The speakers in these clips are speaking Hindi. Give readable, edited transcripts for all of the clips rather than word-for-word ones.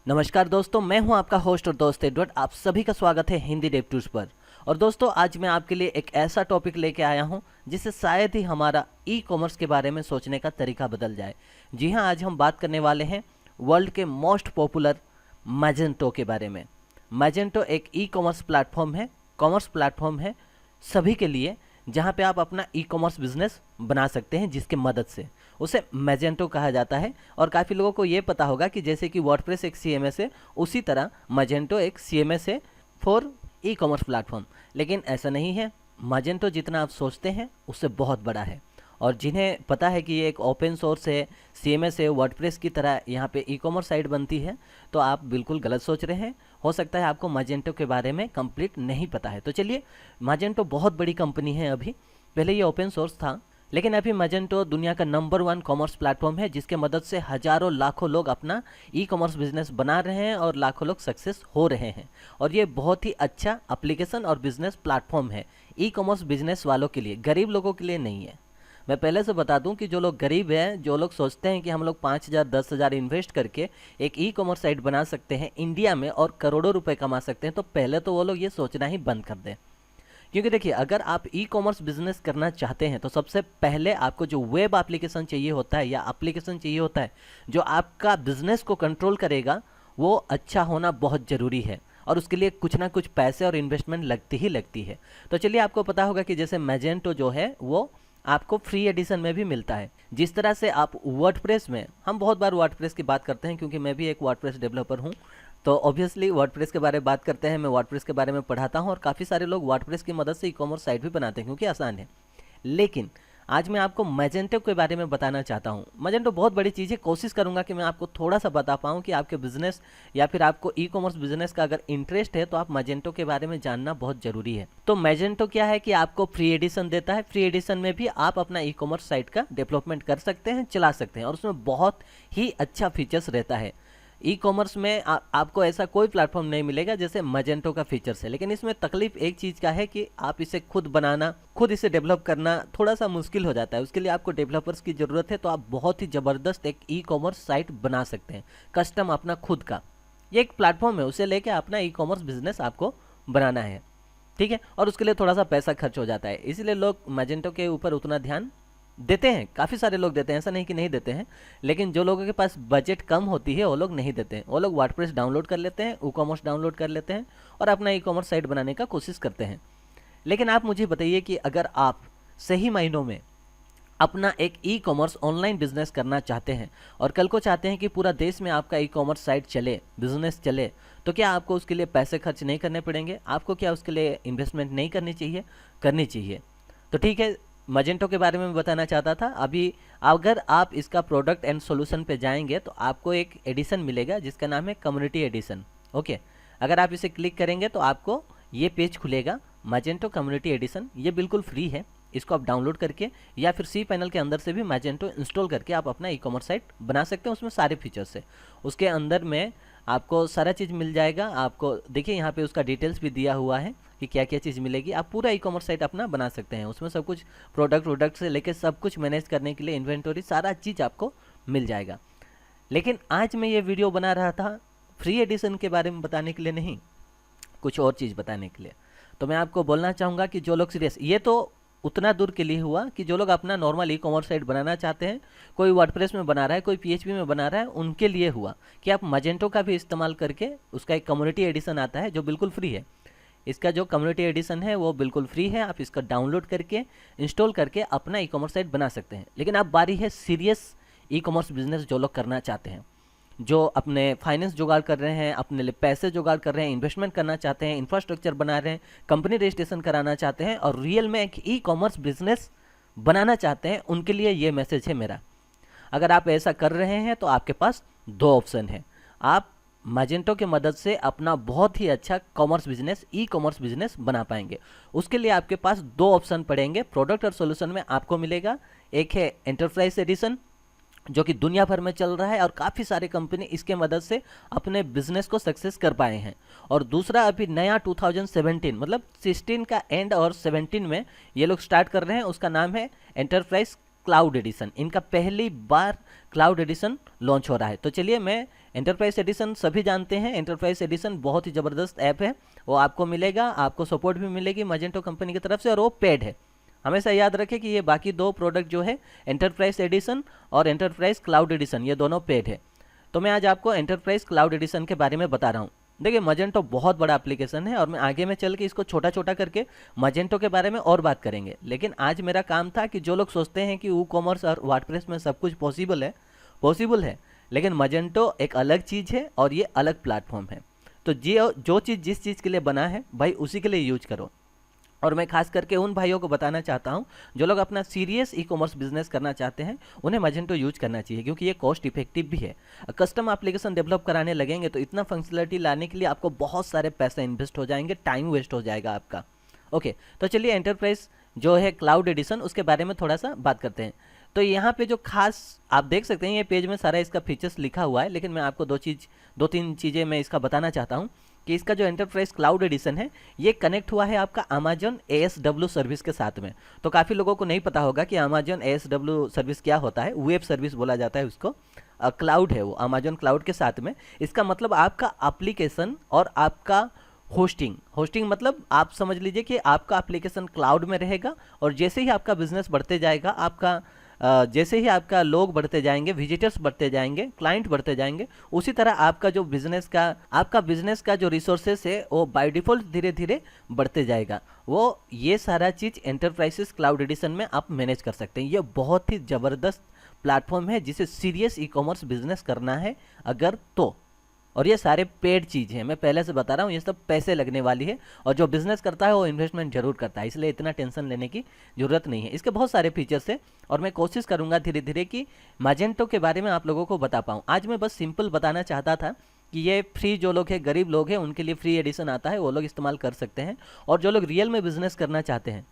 नमस्कार दोस्तों, मैं हूं आपका होस्ट और दोस्त एडवर्ड। आप सभी का स्वागत है हिंदी डेव टूर्स पर। और दोस्तों, आज मैं आपके लिए एक ऐसा टॉपिक लेके आया हूं जिससे शायद ही हमारा ई कॉमर्स के बारे में सोचने का तरीका बदल जाए। जी हां, आज हम बात करने वाले हैं वर्ल्ड के मोस्ट पॉपुलर मैजेंटो के बारे में। मैजेंटो एक ई कॉमर्स प्लेटफॉर्म है सभी के लिए, जहां पे आप अपना ई कॉमर्स बिजनेस बना सकते हैं, जिसके मदद से उसे मैजेंटो कहा जाता है। और काफ़ी लोगों को ये पता होगा कि जैसे कि वर्डप्रेस एक सीएमएस है, उसी तरह मैजेंटो एक सीएमएस है फॉर ई कॉमर्स प्लेटफॉर्म। लेकिन ऐसा नहीं है, मैजेंटो जितना आप सोचते हैं उससे बहुत बड़ा है। और जिन्हें पता है कि ये एक ओपन सोर्स है, सीएमएस है, वर्डप्रेस की तरह यहाँ पे ई कॉमर्स साइट बनती है, तो आप बिल्कुल गलत सोच रहे हैं। हो सकता है आपको मैजेंटो के बारे में कंप्लीट नहीं पता है। तो चलिए, मैजेंटो बहुत बड़ी कंपनी है। अभी पहले ये ओपन सोर्स था, लेकिन अभी मैजेंटो दुनिया का नंबर 1 कॉमर्स प्लेटफॉर्म है, जिसके मदद से हजारों लाखों लोग अपना ई कॉमर्स बिजनेस बना रहे हैं और लाखों लोग सक्सेस हो रहे हैं। और ये बहुत ही अच्छा एप्लीकेशन और बिजनेस प्लेटफॉर्म है ई कॉमर्स बिजनेस वालों के लिए, गरीब लोगों के लिए नहीं है। मैं पहले से बता दूं कि जो लोग गरीब हैं, जो लोग सोचते हैं कि हम लोग 5,000 10,000 इन्वेस्ट करके एक ई कॉमर्स साइट बना सकते हैं इंडिया में और करोड़ों रुपए कमा सकते हैं, तो पहले तो वो लोग ये सोचना ही बंद कर दें। क्योंकि देखिए, अगर आप ई कॉमर्स बिजनेस करना चाहते हैं तो सबसे पहले आपको जो वेब एप्लीकेशन चाहिए होता है या एप्लीकेशन चाहिए होता है जो आपका बिजनेस को कंट्रोल करेगा, वो अच्छा होना बहुत ज़रूरी है। और उसके लिए कुछ ना कुछ पैसे और इन्वेस्टमेंट लगती ही लगती है। तो चलिए, आपको पता होगा कि जैसे मैजेंटो जो है वो आपको फ्री एडिशन में भी मिलता है। जिस तरह से आप वर्डप्रेस में, हम बहुत बार वर्डप्रेस की बात करते हैं क्योंकि मैं भी एक वर्डप्रेस डेवलपर हूं, तो ऑब्वियसली वर्डप्रेस के बारे में बात करते हैं। मैं वर्डप्रेस के बारे में पढ़ाता हूं और काफ़ी सारे लोग वर्डप्रेस की मदद से ई कॉमर्स साइट भी बनाते हैं क्योंकि आसान है। लेकिन आज मैं आपको मैजेंटो के बारे में बताना चाहता हूं। मैजेंटो बहुत बड़ी चीज़ है। कोशिश करूंगा कि मैं आपको थोड़ा सा बता पाऊं कि आपके बिजनेस या फिर आपको ई कॉमर्स बिजनेस का अगर इंटरेस्ट है तो आप मैजेंटो के बारे में जानना बहुत जरूरी है। तो मैजेंटो क्या है कि आपको फ्री एडिशन देता है। फ्री एडिशन में भी आप अपना ई कॉमर्स साइट का डेवलपमेंट कर सकते हैं, चला सकते हैं, और उसमें बहुत ही अच्छा फीचर्स रहता है। ई कॉमर्स में आपको ऐसा कोई प्लेटफॉर्म नहीं मिलेगा जैसे मैजेंटो का फीचर्स है। लेकिन इसमें तकलीफ एक चीज़ का है कि आप इसे खुद बनाना, खुद इसे डेवलप करना थोड़ा सा मुश्किल हो जाता है। उसके लिए आपको डेवलपर्स की ज़रूरत है। तो आप बहुत ही ज़बरदस्त एक ई कॉमर्स साइट बना सकते हैं, कस्टम अपना खुद का। ये एक प्लेटफॉर्म है, उसे लेके अपना ई कॉमर्स बिजनेस आपको बनाना है, ठीक है। और उसके लिए थोड़ा सा पैसा खर्च हो जाता है, इसलिए लोग मैजेंटो के ऊपर उतना ध्यान देते हैं। काफ़ी सारे लोग देते हैं, ऐसा नहीं कि नहीं देते हैं। लेकिन जो लोगों के पास बजट कम होती है वो लोग नहीं देते हैं। वो लोग वर्डप्रेस डाउनलोड कर लेते हैं, ई कॉमर्स डाउनलोड कर लेते हैं और अपना ई कॉमर्स साइट बनाने का कोशिश करते हैं। लेकिन आप मुझे बताइए कि अगर आप सही मायनों में अपना एक ई कॉमर्स ऑनलाइन बिजनेस करना चाहते हैं और कल को चाहते हैं कि पूरा देश में आपका ई कॉमर्स साइट चले, बिजनेस चले, तो क्या आपको उसके लिए पैसे खर्च नहीं करने पड़ेंगे? आपको क्या उसके लिए इन्वेस्टमेंट नहीं करनी चाहिए? करनी चाहिए। तो ठीक है, मैजेंटो के बारे में बताना चाहता था। अभी अगर आप इसका प्रोडक्ट एंड सॉल्यूशन पे जाएंगे तो आपको एक एडिशन मिलेगा जिसका नाम है कम्युनिटी एडिशन। ओके, अगर आप इसे क्लिक करेंगे तो आपको ये पेज खुलेगा, मैजेंटो कम्युनिटी एडिशन। ये बिल्कुल फ्री है। इसको आप डाउनलोड करके या फिर सी पैनल के अंदर से भी मैजेंटो इंस्टॉल करके आप अपना ई कॉमर्स साइट बना सकते हैं। उसमें सारे फीचर्स है, उसके अंदर में आपको सारा चीज़ मिल जाएगा। आपको देखिए यहाँ पे उसका डिटेल्स भी दिया हुआ है कि क्या क्या चीज़ मिलेगी। आप पूरा ई कॉमर्स साइट अपना बना सकते हैं। उसमें सब कुछ प्रोडक्ट से लेकर सब कुछ मैनेज करने के लिए, इन्वेंटरी, सारा चीज़ आपको मिल जाएगा। लेकिन आज मैं ये वीडियो बना रहा था फ्री एडिशन के बारे में बताने के लिए नहीं, कुछ और चीज़ बताने के लिए। तो मैं आपको बोलना चाहूँगा कि जो लोग सीरियस, ये तो उतना दूर के लिए हुआ कि जो लोग अपना नॉर्मल ई कॉमर्स साइट बनाना चाहते हैं, कोई वर्डप्रेस में बना रहा है, कोई पीएचपी में बना रहा है, उनके लिए हुआ कि आप मैजेंटो का भी इस्तेमाल करके, उसका एक कम्युनिटी एडिशन आता है जो बिल्कुल फ्री है। इसका जो कम्युनिटी एडिशन है वो बिल्कुल फ्री है। आप इसका डाउनलोड करके, इंस्टॉल करके अपना ई कॉमर्स साइट बना सकते हैं। लेकिन अब बारी है सीरियस ई कॉमर्स बिजनेस जो लोग करना चाहते हैं, जो अपने फाइनेंस जुगाड़ कर रहे हैं, अपने लिए पैसे जुगाड़ कर रहे हैं, इन्वेस्टमेंट करना चाहते हैं, इंफ्रास्ट्रक्चर बना रहे हैं, कंपनी रजिस्ट्रेशन कराना चाहते हैं और रियल में एक ई कॉमर्स बिजनेस बनाना चाहते हैं, उनके लिए ये मैसेज है मेरा। अगर आप ऐसा कर रहे हैं तो आपके पास दो ऑप्शन है। आप मैजेंटो की मदद से अपना बहुत ही अच्छा commerce business, e commerce business बना पाएंगे। उसके लिए आपके पास दो ऑप्शन पड़ेंगे। प्रोडक्ट और सॉल्यूशन में आपको मिलेगा, एक है एंटरप्राइज एडिशन जो कि दुनिया भर में चल रहा है और काफ़ी सारे कंपनी इसके मदद से अपने बिजनेस को सक्सेस कर पाए हैं। और दूसरा अभी नया 2017 मतलब 16 का एंड और 17 में ये लोग स्टार्ट कर रहे हैं, उसका नाम है एंटरप्राइज क्लाउड एडिशन, इनका पहली बार क्लाउड एडिशन लॉन्च हो रहा है। तो चलिए, मैं एंटरप्राइज एडिशन सभी जानते हैं, एंटरप्राइज एडिशन बहुत ही ज़बरदस्त ऐप है, वो आपको मिलेगा, आपको सपोर्ट भी मिलेगी मजेंटो कंपनी की तरफ से, और वो पेड है। हमेशा याद रखें कि ये बाकी दो प्रोडक्ट जो है एंटरप्राइज एडिशन और एंटरप्राइज क्लाउड एडिशन, ये दोनों पेड है। तो मैं आज आपको एंटरप्राइज क्लाउड एडिशन के बारे में बता रहा हूँ। देखिए, मजेंटो बहुत बड़ा एप्लीकेशन है और मैं आगे में चल के इसको छोटा छोटा करके मजेंटो के बारे में और बात करेंगे। लेकिन आज मेरा काम था कि जो लोग सोचते हैं कि WooCommerce और वर्डप्रेस में सब कुछ पॉसिबल है, लेकिन मजेंटो एक अलग चीज़ है और ये अलग प्लेटफॉर्म है। तो जो चीज़ जिस चीज़ के लिए बना है भाई, उसी के लिए यूज करो। और मैं खास करके उन भाइयों को बताना चाहता हूं जो लोग अपना सीरियस ई-कॉमर्स बिजनेस करना चाहते हैं, उन्हें मजेंटो यूज करना चाहिए, क्योंकि ये कॉस्ट इफेक्टिव भी है। कस्टम एप्लीकेशन डेवलप कराने लगेंगे तो इतना फंक्शनलिटी लाने के लिए आपको बहुत सारे पैसे इन्वेस्ट हो जाएंगे, टाइम वेस्ट हो जाएगा आपका। ओके, तो चलिए एंटरप्राइज जो है क्लाउड एडिशन, उसके बारे में थोड़ा सा बात करते हैं। तो यहाँ पे जो खास आप देख सकते हैं, ये पेज में सारा इसका फीचर्स लिखा हुआ है, लेकिन मैं आपको दो तीन चीज़ें मैं इसका बताना चाहता हूँ कि इसका जो एंटरप्राइज क्लाउड एडिशन है, ये कनेक्ट हुआ है आपका अमेजन ASW सर्विस के साथ में। तो काफ़ी लोगों को नहीं पता होगा कि अमेजन ASW सर्विस क्या होता है। वेब सर्विस बोला जाता है उसको, क्लाउड है वो, अमेजन क्लाउड के साथ में। इसका मतलब आपका एप्लीकेशन और आपका होस्टिंग मतलब आप समझ लीजिए कि आपका एप्लीकेशन क्लाउड में रहेगा, और जैसे ही आपका बिजनेस बढ़ते जाएगा, जैसे ही आपका लोग बढ़ते जाएंगे, विजिटर्स बढ़ते जाएंगे, क्लाइंट बढ़ते जाएंगे, उसी तरह आपका बिजनेस का जो रिसोर्सेस है वो बाय डिफ़ॉल्ट धीरे धीरे बढ़ते जाएगा। ये सारा चीज़ एंटरप्राइजेस क्लाउड एडिशन में आप मैनेज कर सकते हैं। ये बहुत ही ज़बरदस्त प्लेटफॉर्म है जिसे सीरियस ई-कॉमर्स बिजनेस करना है अगर तो। और ये सारे पेड चीज़ हैं, मैं पहले से बता रहा हूँ, ये सब पैसे लगने वाली है, और जो बिजनेस करता है वो इन्वेस्टमेंट जरूर करता है, इसलिए इतना टेंशन लेने की ज़रूरत नहीं है। इसके बहुत सारे फीचर्स हैं और मैं कोशिश करूँगा धीरे धीरे कि मजेंटो के बारे में आप लोगों को बता पाऊँ। आज मैं बस सिंपल बताना चाहता था कि ये फ्री, जो लोग हैं गरीब लोग हैं उनके लिए फ्री एडिशन आता है, वो लोग इस्तेमाल कर सकते हैं, और जो लोग रियल में बिजनेस करना चाहते हैं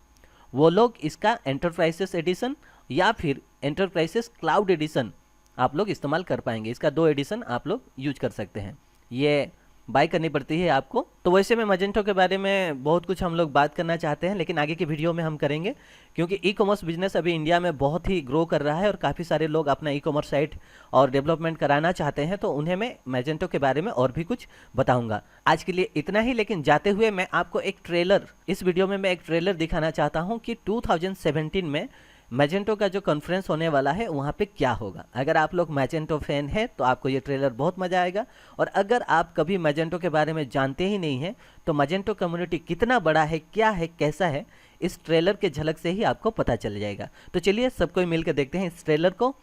वो लोग इसका एंटरप्राइजेस एडिशन या फिर एंटरप्राइजेस क्लाउड एडिशन आप लोग इस्तेमाल कर पाएंगे। इसका 2 एडिशन आप लोग यूज कर सकते हैं, ये बाय करनी पड़ती है आपको। तो वैसे में मजेंटो के बारे में बहुत कुछ हम लोग बात करना चाहते हैं, लेकिन आगे की वीडियो में हम करेंगे, क्योंकि ई-कॉमर्स बिजनेस अभी इंडिया में बहुत ही ग्रो कर रहा है और काफ़ी सारे लोग अपना ई-कॉमर्स साइट और डेवलपमेंट कराना चाहते हैं, तो उन्हें मैं मजेंटो के बारे में और भी कुछ बताऊंगा। आज के लिए इतना ही, लेकिन जाते हुए मैं आपको इस वीडियो में मैं एक ट्रेलर दिखाना चाहता हूँ कि 2017 में मैजेंटो का जो कॉन्फ्रेंस होने वाला है वहाँ पे क्या होगा। अगर आप लोग मैजेंटो फैन हैं तो आपको ये ट्रेलर बहुत मज़ा आएगा, और अगर आप कभी मैजेंटो के बारे में जानते ही नहीं हैं तो मैजेंटो कम्युनिटी कितना बड़ा है, क्या है, कैसा है, इस ट्रेलर के झलक से ही आपको पता चल जाएगा। तो चलिए सब कोई मिलकर देखते हैं इस ट्रेलर को।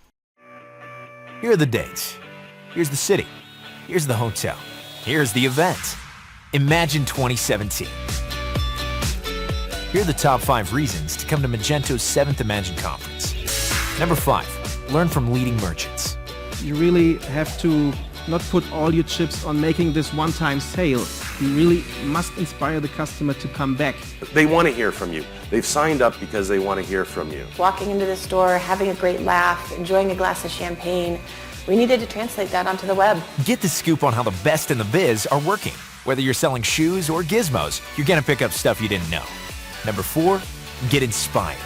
Here are the dates. Here's the city. Here's the hotel. Here's the event. Imagine 2017. Here are the top 5 reasons to come to Magento's 7th Imagine Conference. Number 5, learn from leading merchants. You really have to not put all your chips on making this one-time sale. You really must inspire the customer to come back. They want to hear from you. They've signed up because they want to hear from you. Walking into the store, having a great laugh, enjoying a glass of champagne. We needed to translate that onto the web. Get the scoop on how the best in the biz are working. Whether you're selling shoes or gizmos, you're going to pick up stuff you didn't know. Number 4, get inspired.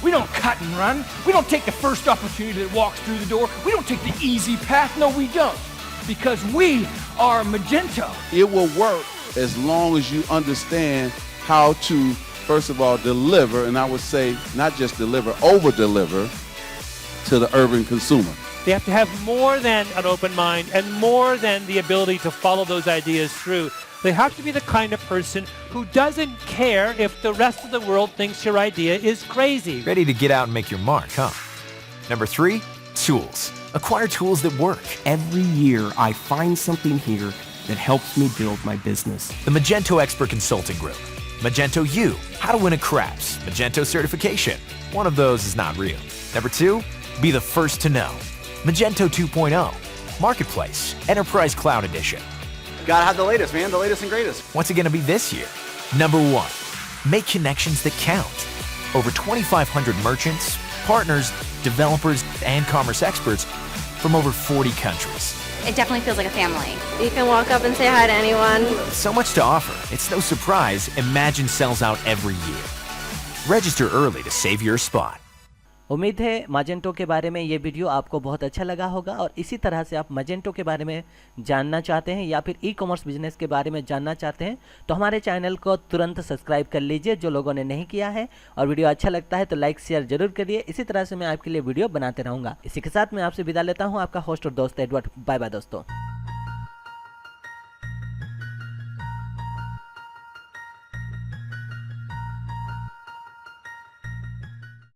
We don't cut and run. We don't take the first opportunity that walks through the door. We don't take the easy path. No, we don't. Because we are Magento. It will work as long as you understand how to, first of all, deliver, and I would say not just deliver, over-deliver to the urban consumer. They have to have more than an open mind and more than the ability to follow those ideas through. They have to be the kind of person who doesn't care if the rest of the world thinks your idea is crazy. Ready to get out and make your mark, huh? Number 3, tools. Acquire tools that work. Every year, I find something here that helps me build my business. The Magento Expert Consulting Group. Magento U, how to win a craps. Magento certification. One of those is not real. Number 2, be the first to know. Magento 2.0, Marketplace, Enterprise Cloud Edition. Gotta have the latest, man. The latest and greatest. What's it gonna be this year? Number 1, make connections that count. Over 2,500 merchants, partners, developers, and commerce experts from over 40 countries. It definitely feels like a family. You can walk up and say hi to anyone. So much to offer. It's no surprise Imagine sells out every year. Register early to save your spot. उम्मीद है मैजेंटो के बारे में ये वीडियो आपको बहुत अच्छा लगा होगा, और इसी तरह से आप मैजेंटो के बारे में जानना चाहते हैं या फिर ई कॉमर्स बिजनेस के बारे में जानना चाहते हैं तो हमारे चैनल को तुरंत सब्सक्राइब कर लीजिए जो लोगों ने नहीं किया है, और वीडियो अच्छा लगता है तो लाइक शेयर जरूर करिए। इसी तरह से मैं आपके लिए वीडियो बनाते रहूँगा। इसी के साथ मैं आपसे विदा लेता हूँ, आपका होस्ट और दोस्त एडवर्ड। बाय बाय दोस्तों।